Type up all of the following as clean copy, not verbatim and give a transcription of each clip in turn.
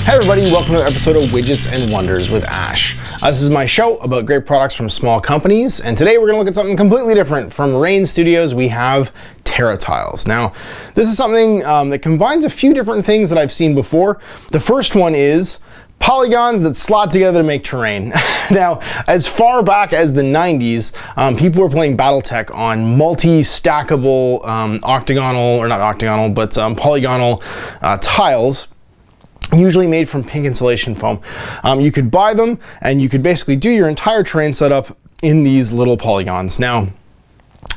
Hey everybody, welcome to another episode of Widgets and Wonders with Ash. This is my show about great products from small companies, and today we're going to look at something completely different. From Rainn Studios, we have Terra Tiles. Now, this is something that combines a few different things that I've seen before. The first one is polygons that slot together to make terrain. Now, as far back as the 90s, people were playing Battletech on multi-stackable octagonal, or not octagonal, but polygonal tiles, usually made from pink insulation foam. You could buy them and you could basically do your entire terrain setup in these little polygons. Now,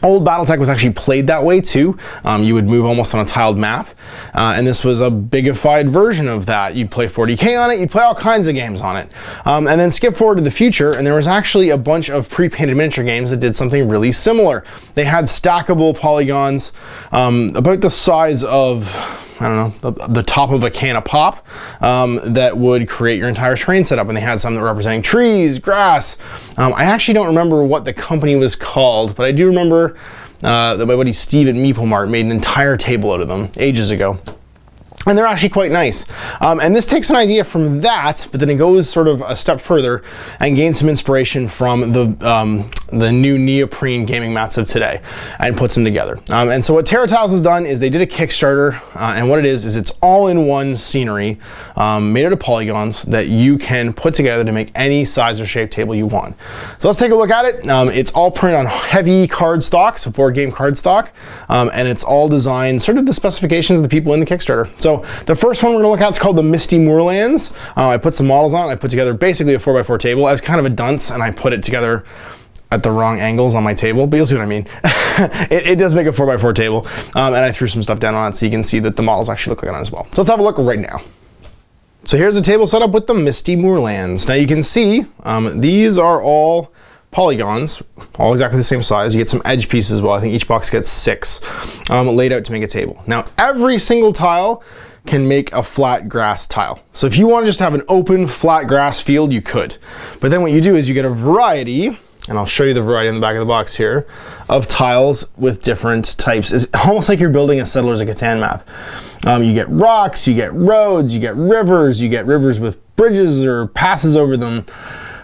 old Battletech was actually played that way too. You would move almost on a tiled map, and this was a bigified version of that. You'd play 40K on it, you'd play all kinds of games on it. And then skip forward to the future, and there was actually a bunch of pre-painted miniature games that did something really similar. They had stackable polygons about the size of, I don't know, the top of a can of pop, that would create your entire terrain setup. And they had some that were representing trees, grass. I actually don't remember what the company was called, but I do remember that my buddy Steve at Meeple Mart made an entire table out of them ages ago. And they're actually quite nice. And this takes an idea from that, but then it goes sort of a step further and gains some inspiration from the new neoprene gaming mats of today and puts them together. And so what Terra Tiles has done is they did a Kickstarter, and what it is it's all-in-one scenery made out of polygons that you can put together to make any size or shape table you want. So let's take a look at it. It's all printed on heavy cardstock, so board game cardstock, and it's all designed sort of the specifications of the people in the Kickstarter. So the first one we're gonna look at is called the Misty Moorlands. I put some models on it. I put together basically a 4x4 table. I was kind of a dunce and I put it together at the wrong angles on my table, but you'll see what I mean. It does make a 4x4 table, and I threw some stuff down on it so you can see that the models actually look like it as well. So let's have a look right now. So here's the table set up with the Misty Moorlands. Now you can see these are all polygons, all exactly the same size. You get some edge pieces as well. I think each box gets 6 laid out to make a table. Now every single tile can make a flat grass tile. So if you want to just have an open flat grass field, you could. But then what you do is you get a variety, and I'll show you the variety in the back of the box here, of tiles with different types. It's almost like you're building a Settlers of Catan map. You get rocks, you get roads, you get rivers with bridges or passes over them.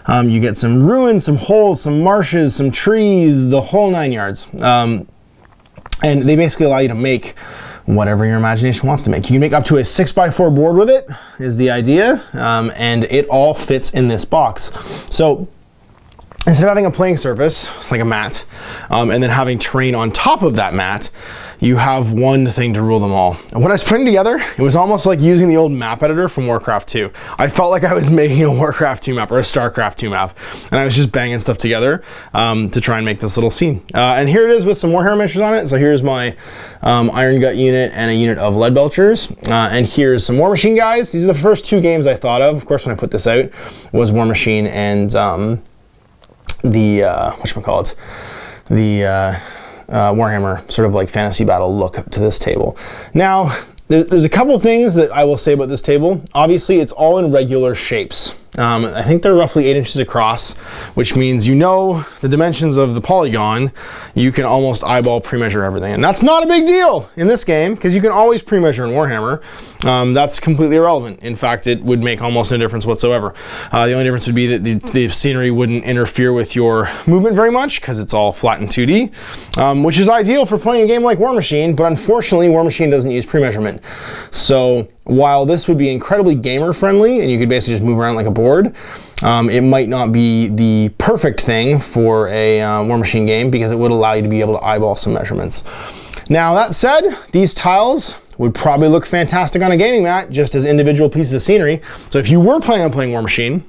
You get some ruins, some holes, some marshes, some trees, the whole 9 yards. And they basically allow you to make whatever your imagination wants to make. You can make up to a 6x4 board with it, is the idea, and it all fits in this box. So instead of having a playing surface, it's like a mat, and then having terrain on top of that mat, you have one thing to rule them all. And when I was putting together, it was almost like using the old map editor from Warcraft 2. I felt like I was making a Warcraft 2 map or a StarCraft 2 map, and I was just banging stuff together to try and make this little scene. And here it is with some Warhammer miniatures on it. So here's my Iron Gut unit and a unit of Lead Belchers. And here's some War Machine guys. These are the first 2 games I thought of. Of course, when I put this out, was War Machine and the whatchamacallit, the Warhammer sort of like fantasy battle look to this table. Now, there's a couple things that I will say about this table. Obviously, it's all in regular shapes. I think they're roughly 8 inches across, which means you know the dimensions of the polygon. You can almost eyeball pre-measure everything. And that's not a big deal in this game, because you can always pre-measure in Warhammer. That's completely irrelevant. In fact, it would make almost no difference whatsoever. The only difference would be that the scenery wouldn't interfere with your movement very much, because it's all flat in 2D, which is ideal for playing a game like War Machine, but unfortunately, War Machine doesn't use pre-measurement. So while this would be incredibly gamer friendly and you could basically just move around like a board, it might not be the perfect thing for a War Machine game, because it would allow you to be able to eyeball some measurements. Now that said, these tiles would probably look fantastic on a gaming mat just as individual pieces of scenery. So if you were planning on playing War Machine,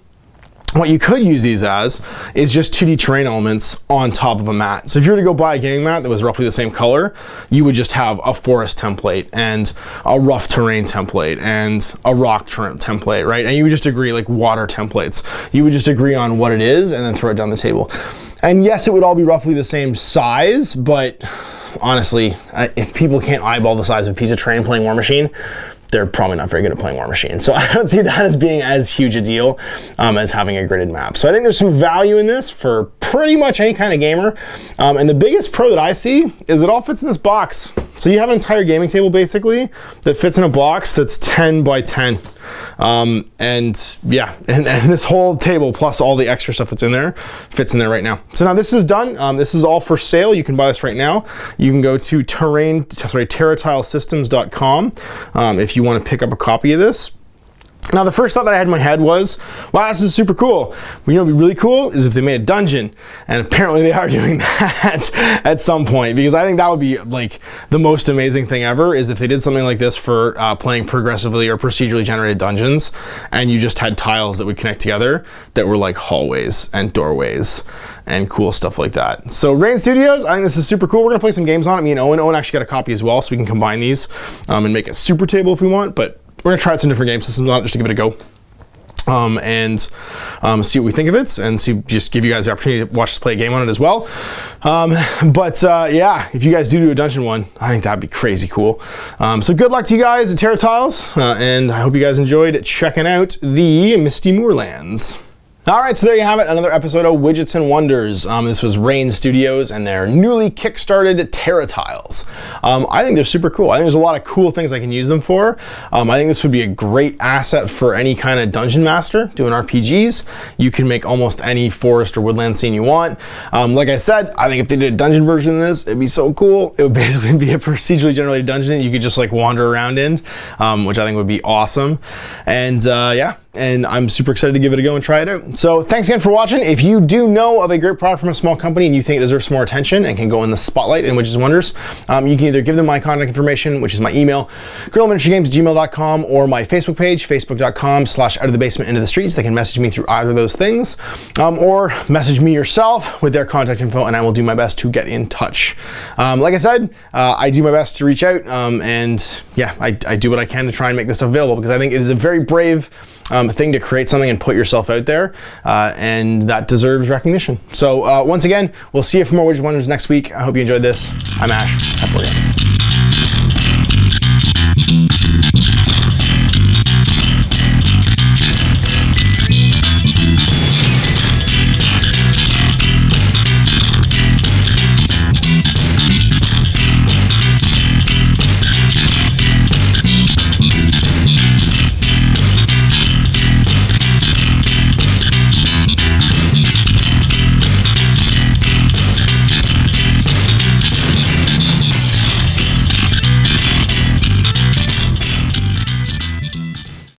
what you could use these as is just 2D terrain elements on top of a mat. So if you were to go buy a gaming mat that was roughly the same color, you would just have a forest template and a rough terrain template and a rock template, right? And you would just agree, like water templates. You would just agree on what it is and then throw it down the table. And yes, it would all be roughly the same size, but honestly, if people can't eyeball the size of a piece of terrain playing War Machine, they're probably not very good at playing War Machine. So I don't see that as being as huge a deal as having a gridded map. So I think there's some value in this for pretty much any kind of gamer. And the biggest pro that I see is it all fits in this box. So you have an entire gaming table basically that fits in a box that's 10 by 10. And yeah, and this whole table plus all the extra stuff that's in there fits in there right now. So now this is done. This is all for sale. You can buy this right now. You can go to terratilesystems.com if you want to pick up a copy of this. Now, the first thought that I had in my head was, wow, this is super cool. You know what would be really cool is if they made a dungeon, and apparently they are doing that at some point, because I think that would be like the most amazing thing ever, is if they did something like this for playing progressively or procedurally generated dungeons, and you just had tiles that would connect together that were like hallways and doorways and cool stuff like that. So Rainn Studios, I think this is super cool. We're gonna play some games on it. Me and Owen actually got a copy as well, so we can combine these and make a super table if we want, but we're gonna try out some different game systems on it just to give it a go. And see what we think of it, and just give you guys the opportunity to watch us play a game on it as well. Yeah, if you guys do a dungeon one, I think that'd be crazy cool. So good luck to you guys at Terra Tiles, and I hope you guys enjoyed checking out the Misty Moorlands. All right, so there you have it, another episode of Widgets and Wonders. This was Rainn Studios and their newly kickstarted Terra Tiles. I think they're super cool. I think there's a lot of cool things I can use them for. I think this would be a great asset for any kind of dungeon master doing RPGs. You can make almost any forest or woodland scene you want. Like I said, I think if they did a dungeon version of this, it'd be so cool. It would basically be a procedurally generated dungeon that you could just like wander around in, which I think would be awesome. And yeah, and I'm super excited to give it a go and try it out. So thanks again for watching. If you do know of a great product from a small company and you think it deserves some more attention and can go in the spotlight in Widgets and Wonders, you can either give them my contact information, which is my email, guerrillaminiaturegames@gmail.com, or my Facebook page, facebook.com/outofthebasement into the streets. They can message me through either of those things, or message me yourself with their contact info, and I will do my best to get in touch. Like I said, I do my best to reach out, and yeah, I do what I can to try and make this stuff available, because I think it is a very brave thing to create something and put yourself out there, and that deserves recognition. So once again, we'll see you for more Widgets and Wonders next week. I hope you enjoyed this. I'm Ash. Happy Wargames.